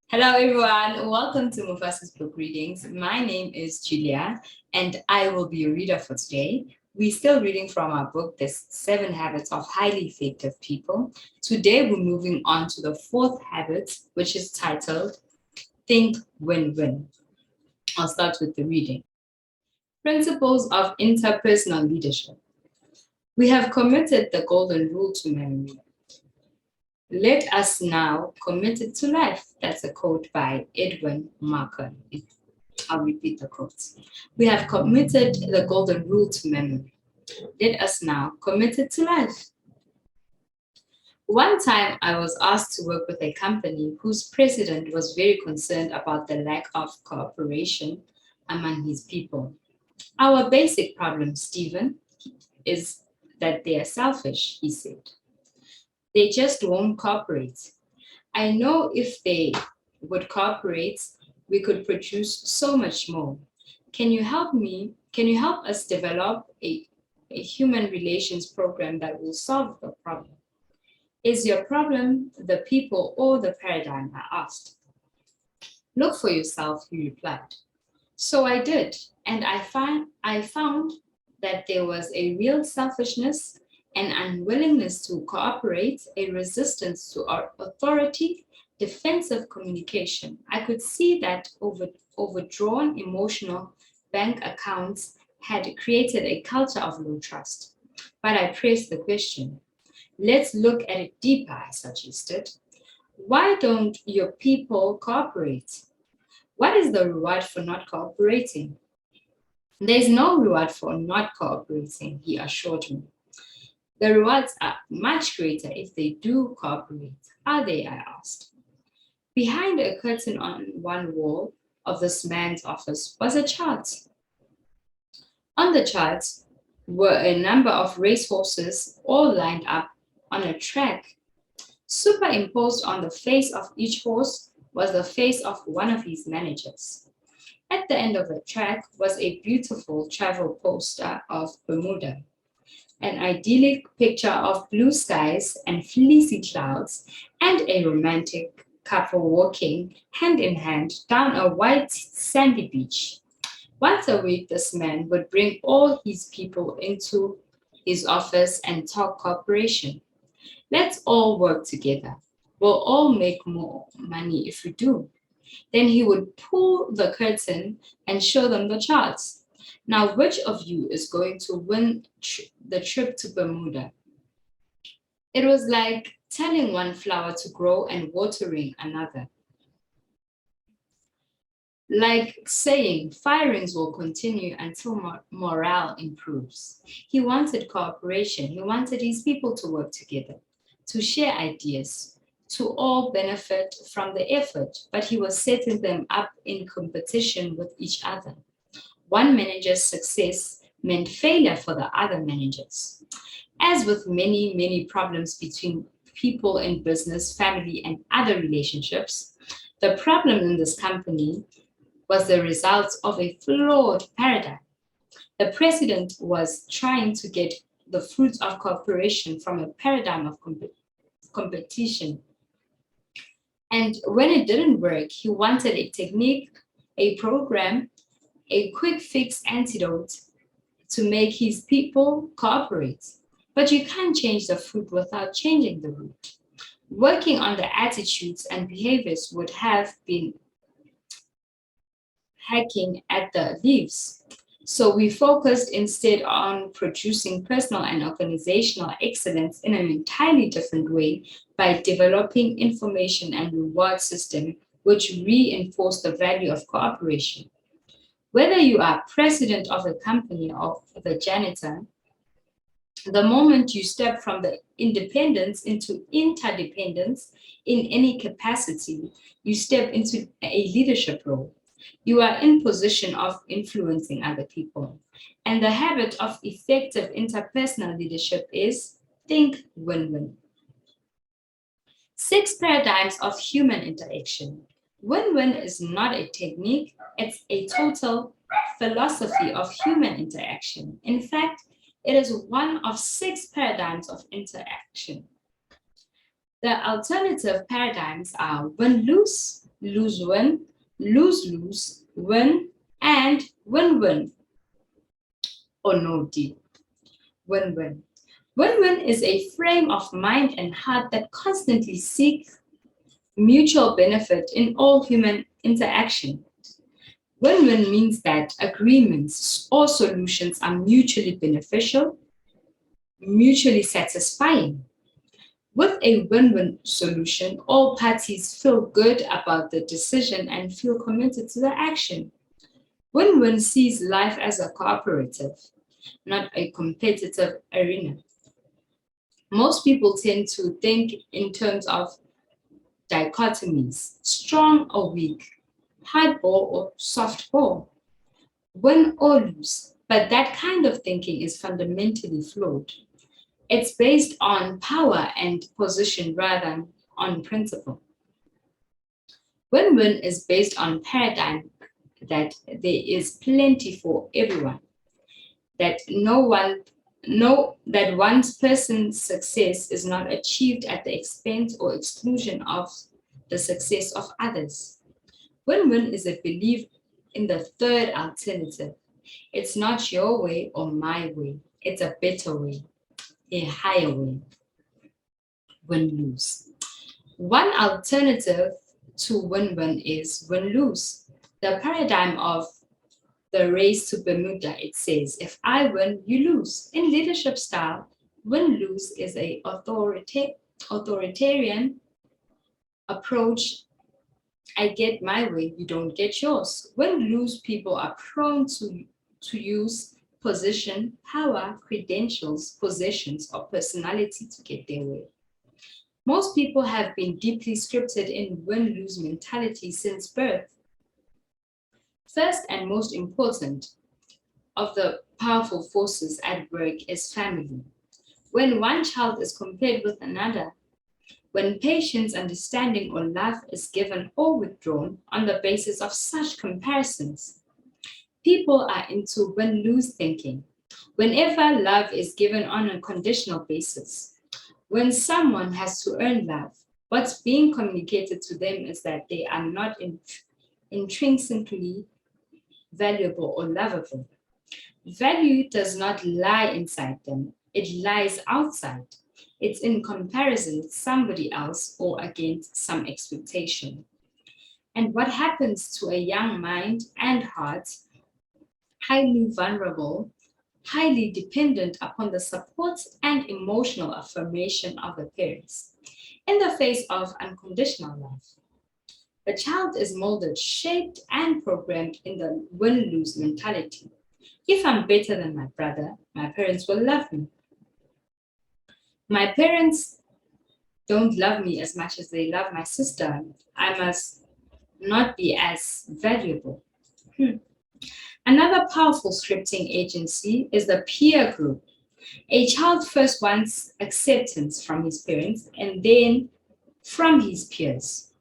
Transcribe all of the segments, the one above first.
Hello, everyone. Welcome to Mufasa's book readings. My name is Julia, and I will be your reader for today. We're still reading from our book, The 7 Habits of Highly Effective People. Today, we're moving on to the fourth habit, which is titled Think Win-Win. I'll start with the reading. Principles of Interpersonal Leadership. We have committed the golden rule to memory. Let us now commit it to life. That's a quote by Edwin Marker. I'll repeat the quote. We have committed the golden rule to memory. Let us now commit it to life. One time I was asked to work with a company whose president was very concerned about the lack of cooperation among his people. Our basic problem, Stephen, is that they are selfish, he said. They just won't cooperate. I know if they would cooperate, we could produce so much more. Can you help me? Can you help us develop a human relations program that will solve the problem? Is your problem the people or the paradigm? I asked. Look for yourself, he replied. So I did, and I found that there was a real selfishness, an unwillingness to cooperate, a resistance to our authority, defensive communication. I could see that overdrawn emotional bank accounts had created a culture of low trust. But I pressed the question. Let's look at it deeper, I suggested. Why don't your people cooperate? What is the reward for not cooperating? There's no reward for not cooperating, he assured me. The rewards are much greater if they do cooperate. Are they? I asked. Behind a curtain on one wall of this man's office was a chart. On the chart were a number of racehorses all lined up on a track. Superimposed on the face of each horse was the face of one of his managers. At the end of the track was a beautiful travel poster of Bermuda, an idyllic picture of blue skies and fleecy clouds, and a romantic couple walking hand in hand down a white sandy beach. Once a week, this man would bring all his people into his office and talk cooperation. Let's all work together. We'll all make more money if we do. Then he would pull the curtain and show them the charts. Now, which of you is going to win the trip to Bermuda? It was like telling one flower to grow and watering another. Like saying firings will continue until morale improves. He wanted cooperation. He wanted his people to work together, to share ideas, to all benefit from the effort, but he was setting them up in competition with each other. One manager's success meant failure for the other managers. As with many problems between people in business, family, and other relationships, the problem in this company was the result of a flawed paradigm. The president was trying to get the fruits of cooperation from a paradigm of competition. And when it didn't work, he wanted a technique, a program, a quick fix antidote to make his people cooperate. But you can't change the fruit without changing the root. Working on the attitudes and behaviors would have been hacking at the leaves. So we focused instead on producing personal and organizational excellence in an entirely different way by developing information and reward system which reinforce the value of cooperation. Whether you are president of a company or the janitor, the moment you step from the independence into interdependence in any capacity, you step into a leadership role. You are in position of influencing other people. And the habit of effective interpersonal leadership is think win-win. 6 paradigms of human interaction. Win-win is not a technique, it's a total philosophy of human interaction. In fact, it is one of 6 paradigms of interaction. The alternative paradigms are win-lose, lose-win, lose-lose, win, and win-win. Or no, D, win-win. Win-win is a frame of mind and heart that constantly seeks mutual benefit in all human interaction. Win-win means that agreements or solutions are mutually beneficial, mutually satisfying. With a win-win solution, all parties feel good about the decision and feel committed to the action. Win-win sees life as a cooperative, not a competitive arena. Most people tend to think in terms of dichotomies, strong or weak, hard ball or soft ball, win or lose. But that kind of thinking is fundamentally flawed. It's based on power and position rather than on principle. Win-win is based on paradigm that there is plenty for everyone, that that one person's success is not achieved at the expense or exclusion of the success of others. Win-win is a belief in the third alternative. It's not your way or my way. It's a better way, a higher way. Win-lose. One alternative to win-win is win-lose. The paradigm of the race to Bermuda, it says, if I win, you lose. In leadership style, win-lose is a authoritarian approach. I get my way, you don't get yours. Win-lose people are prone to use position, power, credentials, possessions, or personality to get their way. Most people have been deeply scripted in win-lose mentality since birth. First and most important of the powerful forces at work is family. When one child is compared with another, when patience, understanding, or love is given or withdrawn on the basis of such comparisons, people are into win-lose thinking. Whenever love is given on a conditional basis, when someone has to earn love, what's being communicated to them is that they are not intrinsically valuable or lovable. Value does not lie inside them, it lies outside. It's in comparison with somebody else or against some expectation. And what happens to a young mind and heart, highly vulnerable, highly dependent upon the support and emotional affirmation of the parents in the face of unconditional love? The child is molded, shaped, and programmed in the win-lose mentality. If I'm better than my brother, my parents will love me. My parents don't love me as much as they love my sister. I must not be as valuable. Another powerful scripting agency is the peer group. A child first wants acceptance from his parents and then from his peers.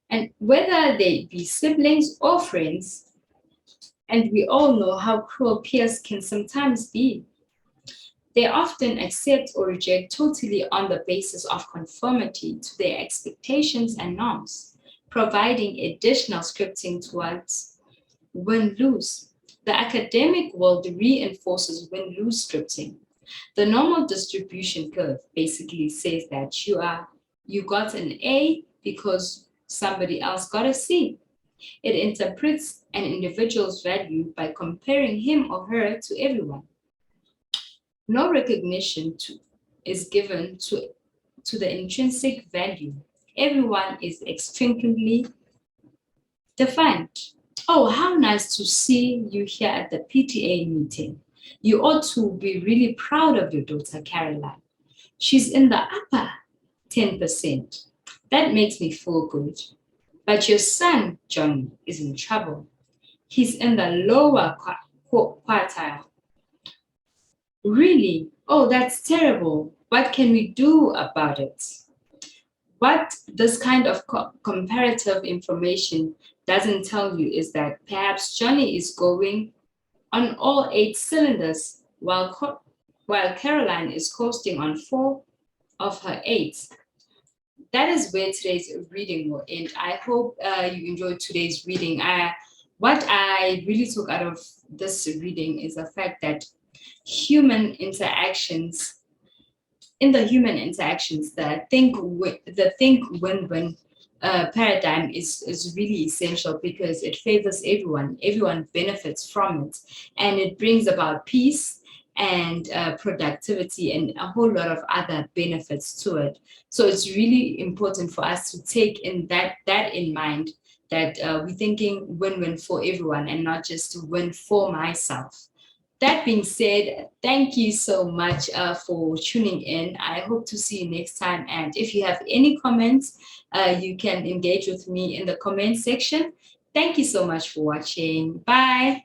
And whether they be siblings or friends, and we all know how cruel peers can sometimes be. They often accept or reject totally on the basis of conformity to their expectations and norms, providing additional scripting towards win-lose. The academic world reinforces win-lose scripting. The normal distribution curve basically says that you got an A because somebody else got a C. It interprets an individual's value by comparing him or her to everyone. No recognition is given to the intrinsic value. Everyone is extrinsically defined. Oh, how nice to see you here at the PTA meeting. You ought to be really proud of your daughter, Caroline. She's in the upper 10%. That makes me feel good. But your son, Johnny, is in trouble. He's in the lower quartile. Really? Oh, that's terrible. What can we do about it? What this kind of comparative information doesn't tell you is that perhaps Johnny is going on all 8 cylinders while Caroline is coasting on 4 of her 8. that is where today's reading will end. I hope you enjoyed today's reading. What I really took out of this reading is the fact that human interactions in the human interactions, the think win-win paradigm is really essential because it favors everyone. Everyone benefits from it, and it brings about peace and productivity and a whole lot of other benefits to it. So it's really important for us to take in that in mind, that we're thinking win-win for everyone and not just win for myself. That being said, thank you so much for tuning in. I hope to see you next time. And if you have any comments, you can engage with me in the comment section. Thank you so much for watching. Bye.